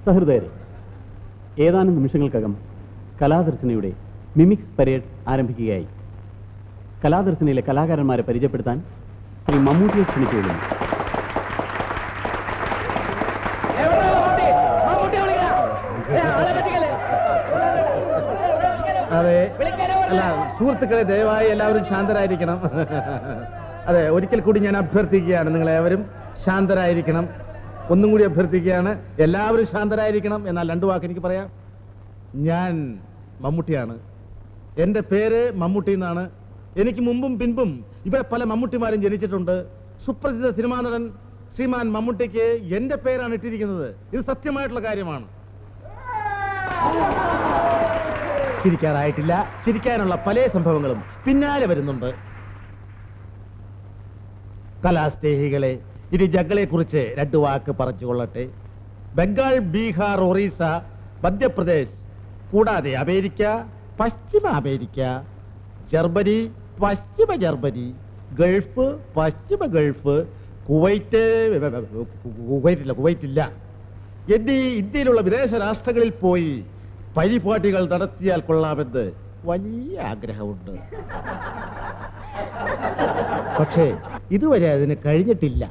സഹൃദയരെ, ഏതാനും നിമിഷങ്ങൾക്കകം കലാദർശനയുടെ mimics parade ആരംഭിക്കുകയായി. കലാദർശനയിലെ കലാകാരന്മാരെ പരിചയപ്പെടുത്താൻ ശ്രീ മമ്മൂട്ടിയെ ക്ഷണിച്ചുകൊള്ളുന്നു. അതെ, അല്ല സുഹൃത്തുക്കളെ, ദയവായി എല്ലാവരും ശാന്തരായിരിക്കണം. അതെ, ഒരിക്കൽ കൂടി ഞാൻ അഭ്യർത്ഥിക്കുകയാണ്, നിങ്ങളേവരും ശാന്തരായിരിക്കണം. ഒന്നും കൂടി അഭ്യർത്ഥിക്കുകയാണ്, എല്ലാവരും ശാന്തരായിരിക്കണം. എന്നാൽ രണ്ടു വാക്ക് എനിക്ക് പറയാം. ഞാൻ മമ്മൂട്ടിയാണ്. എൻ്റെ പേര് മമ്മൂട്ടി എന്നാണ്. എനിക്ക് മുമ്പും പിൻപും ഇവിടെ പല മമ്മൂട്ടിമാരും ജനിച്ചിട്ടുണ്ട്. സുപ്രസിദ്ധ സിനിമാ നടൻ ശ്രീമാൻ മമ്മൂട്ടിക്ക് എൻ്റെ പേരാണ് ഇട്ടിരിക്കുന്നത്. ഇത് സത്യമായിട്ടുള്ള കാര്യമാണ്. ചിരിക്കാറായിട്ടില്ല. ചിരിക്കാനുള്ള പല സംഭവങ്ങളും പിന്നാലെ വരുന്നുണ്ട്. കലാസ്നേഹികളെ, ഇനി ജഗ്ഗളെ കുറിച്ച് രണ്ടു വാക്ക് പറഞ്ഞുകൊള്ളട്ടെ. ബംഗാൾ, ബീഹാർ, ഒറീസ, മധ്യപ്രദേശ്, കൂടാതെ അമേരിക്ക, പശ്ചിമ അമേരിക്ക, ജർമ്മനി, പശ്ചിമ ജർമ്മനി, ഗൾഫ്, പശ്ചിമ ഗൾഫ്, കുവൈറ്റില്ല എന്നീ ഇന്ത്യയിലുള്ള വിദേശ രാഷ്ട്രങ്ങളിൽ പോയി പരിപാടികൾ നടത്തിയാൽ കൊള്ളാമെന്ന് വലിയ ആഗ്രഹമുണ്ട്. പക്ഷേ ഇതുവരെ അതിന് കഴിഞ്ഞിട്ടില്ല.